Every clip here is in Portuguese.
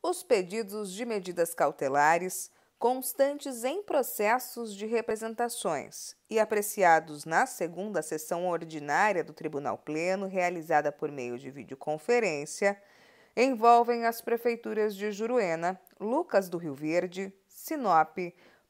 Os pedidos de medidas cautelares, constantes em processos de representações e apreciados na segunda sessão ordinária do Tribunal Pleno, realizada por meio de videoconferência, envolvem as prefeituras de Juruena, Lucas do Rio Verde, Sinop,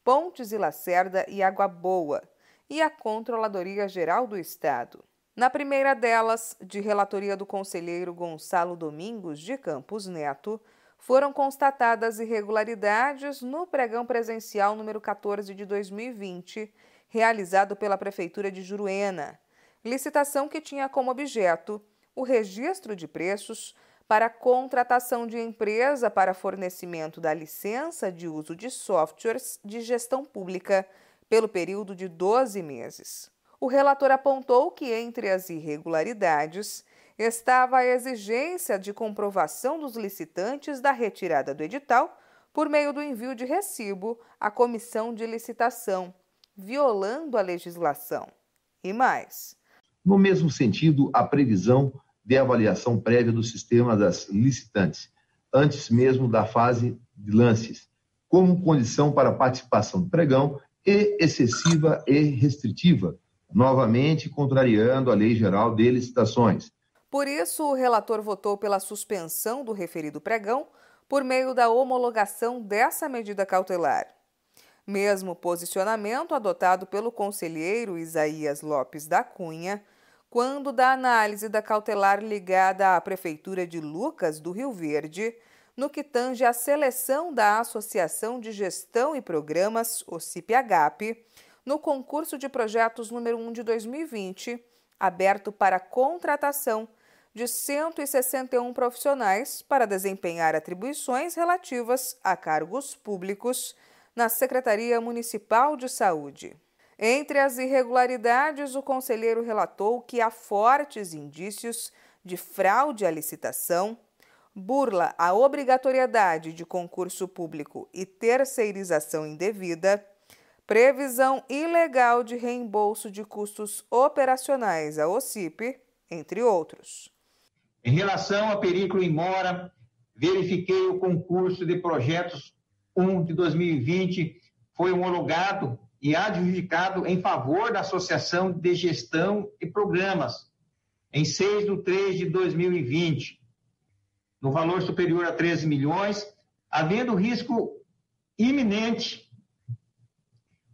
Pontes e Lacerda e Água Boa, e a Controladoria Geral do Estado. Na primeira delas, de relatoria do conselheiro Gonçalo Domingos de Campos Neto, foram constatadas irregularidades no pregão presencial número 14 de 2020, realizado pela Prefeitura de Juruena, licitação que tinha como objeto o registro de preços para contratação de empresa para fornecimento da licença de uso de softwares de gestão pública pelo período de 12 meses. O relator apontou que, entre as irregularidades, estava a exigência de comprovação dos licitantes da retirada do edital por meio do envio de recibo à comissão de licitação, violando a legislação. E mais. No mesmo sentido, a previsão de avaliação prévia do sistema das licitantes, antes mesmo da fase de lances, como condição para a participação do pregão e excessiva e restritiva, novamente contrariando a Lei Geral de Licitações. Por isso, o relator votou pela suspensão do referido pregão por meio da homologação dessa medida cautelar. Mesmo posicionamento adotado pelo conselheiro Isaías Lopes da Cunha, quando da análise da cautelar ligada à Prefeitura de Lucas do Rio Verde, no que tange à seleção da Associação de Gestão e Programas, o CIP-AGAP, no concurso de projetos número 1 de 2020, aberto para contratação de 161 profissionais para desempenhar atribuições relativas a cargos públicos na Secretaria Municipal de Saúde. Entre as irregularidades, o conselheiro relatou que há fortes indícios de fraude à licitação, burla à obrigatoriedade de concurso público e terceirização indevida, previsão ilegal de reembolso de custos operacionais à OCIP, entre outros. Em relação a Perículo e Mora, verifiquei o concurso de projetos 1 de 2020, foi homologado e adjudicado em favor da Associação de Gestão e Programas, em 6/3 de 2020, no valor superior a 13 milhões, havendo risco iminente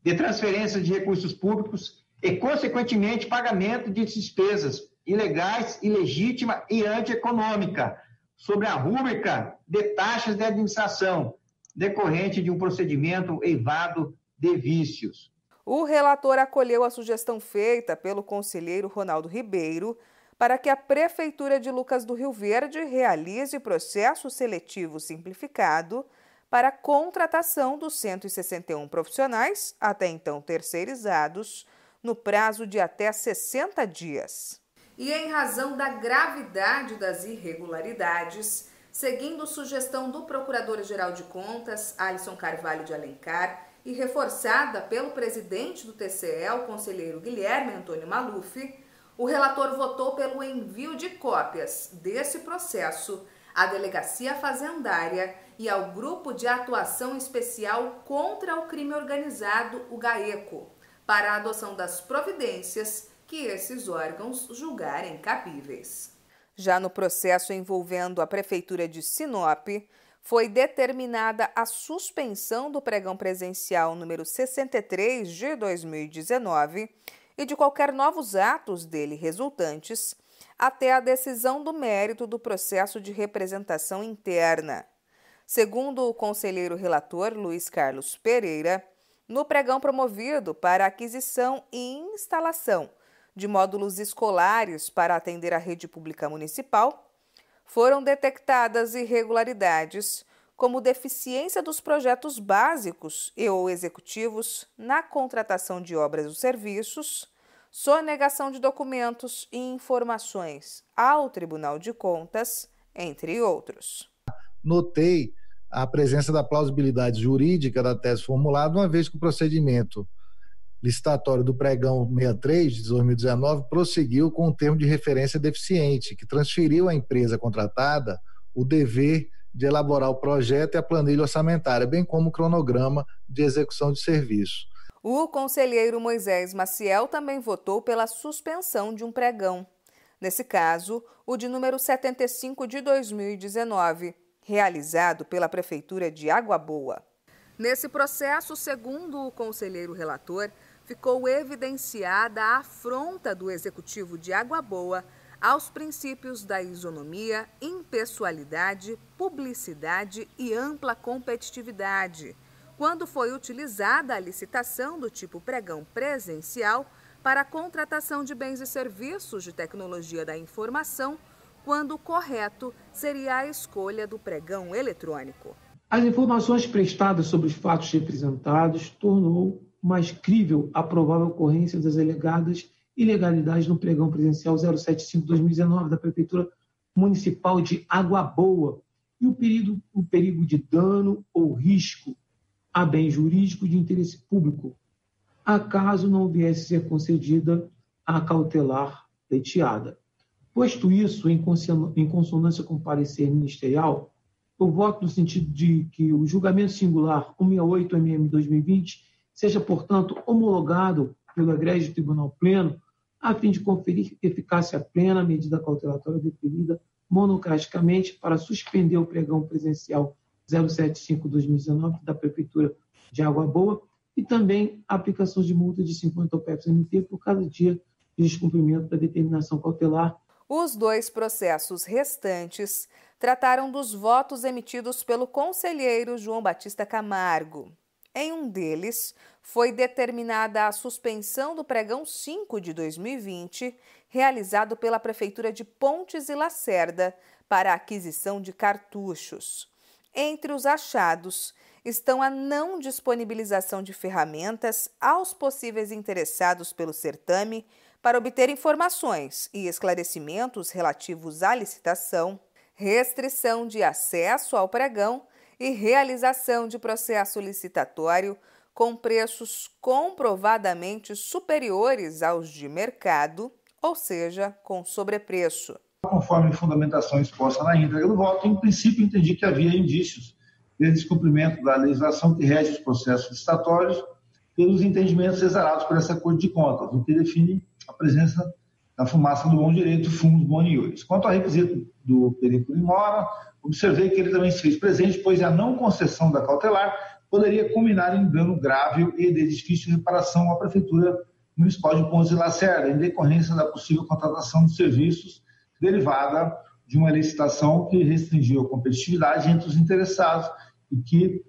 de transferência de recursos públicos e, consequentemente, pagamento de despesas ilegais, ilegítima e antieconômica, sobre a rúbrica de taxas de administração, decorrente de um procedimento eivado de vícios. O relator acolheu a sugestão feita pelo conselheiro Ronaldo Ribeiro para que a Prefeitura de Lucas do Rio Verde realize processo seletivo simplificado para a contratação dos 161 profissionais, até então terceirizados, no prazo de até 60 dias. E em razão da gravidade das irregularidades, seguindo sugestão do Procurador-Geral de Contas, Alisson Carvalho de Alencar, e reforçada pelo presidente do TCE, o conselheiro Guilherme Antônio Maluf, o relator votou pelo envio de cópias desse processo à Delegacia Fazendária e ao Grupo de Atuação Especial contra o Crime Organizado, o GAECO, para a adoção das providências que esses órgãos julgarem cabíveis. Já no processo envolvendo a Prefeitura de Sinop, foi determinada a suspensão do pregão presencial número 63 de 2019 e de qualquer novos atos dele resultantes, até a decisão do mérito do processo de representação interna. Segundo o conselheiro relator Luiz Carlos Pereira, no pregão promovido para aquisição e instalação de módulos escolares para atender a rede pública municipal, foram detectadas irregularidades, como deficiência dos projetos básicos e ou executivos na contratação de obras ou serviços, sonegação de documentos e informações ao Tribunal de Contas, entre outros. Notei a presença da plausibilidade jurídica da tese formulada, uma vez que o procedimento licitatório do pregão 63 de 2019 prosseguiu com o termo de referência deficiente, que transferiu à empresa contratada o dever de elaborar o projeto e a planilha orçamentária, bem como o cronograma de execução de serviço. O conselheiro Moisés Maciel também votou pela suspensão de um pregão. Nesse caso, o de número 75 de 2019, realizado pela Prefeitura de Água Boa. Nesse processo, segundo o conselheiro relator, ficou evidenciada a afronta do Executivo de Água Boa aos princípios da isonomia, impessoalidade, publicidade e ampla competitividade, quando foi utilizada a licitação do tipo pregão presencial para a contratação de bens e serviços de tecnologia da informação, quando o correto seria a escolha do pregão eletrônico. As informações prestadas sobre os fatos representados tornou mais crível a provável ocorrência das alegadas ilegalidades no pregão presencial 075/2019 da Prefeitura Municipal de Água Boa e o perigo de dano ou risco a bem jurídico de interesse público, acaso não viesse ser concedida a cautelar pleiteada. Posto isso, em consonância com o parecer ministerial, eu voto no sentido de que o julgamento singular 168/2020 seja, portanto, homologado pelo egrégio Tribunal Pleno, a fim de conferir eficácia plena à medida cautelatória deferida monocraticamente para suspender o pregão presencial 075/2019 da Prefeitura de Água Boa e também a aplicação de multa de 50 OPEPs-MT por cada dia de descumprimento da determinação cautelar. Os dois processos restantes trataram dos votos emitidos pelo conselheiro João Batista Camargo. Em um deles, foi determinada a suspensão do pregão 5 de 2020, realizado pela Prefeitura de Pontes e Lacerda, para a aquisição de cartuchos. Entre os achados estão a não disponibilização de ferramentas aos possíveis interessados pelo certame para obter informações e esclarecimentos relativos à licitação, restrição de acesso ao pregão e realização de processo licitatório com preços comprovadamente superiores aos de mercado, ou seja, com sobrepreço. Conforme a fundamentação exposta na íntegra do voto, em princípio entendi que havia indícios de descumprimento da legislação que rege os processos licitatórios pelos entendimentos exarados por essa Corte de Contas, o que define a presença da fumaça do bom direito, fumos boniores. Quanto ao requisito do perigo in mora, observei que ele também se fez presente, pois a não concessão da cautelar poderia culminar em dano grave e de difícil reparação à Prefeitura Municipal de Pontes e Lacerda, em decorrência da possível contratação de serviços derivada de uma licitação que restringiu a competitividade entre os interessados e que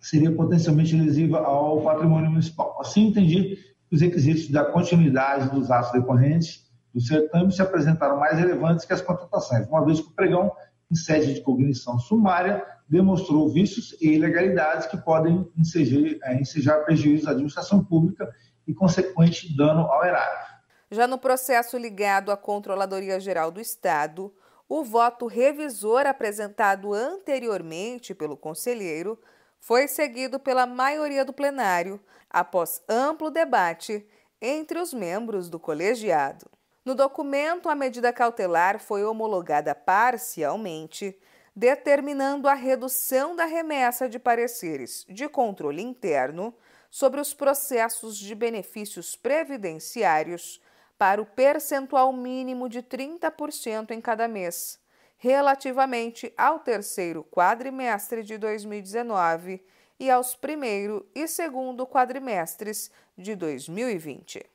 seria potencialmente lesiva ao patrimônio municipal. Assim, entendi que os requisitos da continuidade dos atos decorrentes do certame se apresentaram mais relevantes que as contratações, uma vez que o pregão, em sede de cognição sumária, demonstrou vícios e ilegalidades que podem ensejar prejuízo à administração pública e consequente dano ao erário. Já no processo ligado à Controladoria Geral do Estado, o voto revisor apresentado anteriormente pelo conselheiro foi seguido pela maioria do plenário, após amplo debate entre os membros do colegiado. No documento, a medida cautelar foi homologada parcialmente, determinando a redução da remessa de pareceres de controle interno sobre os processos de benefícios previdenciários para o percentual mínimo de 30% em cada mês, relativamente ao terceiro quadrimestre de 2019 e aos primeiro e segundo quadrimestres de 2020.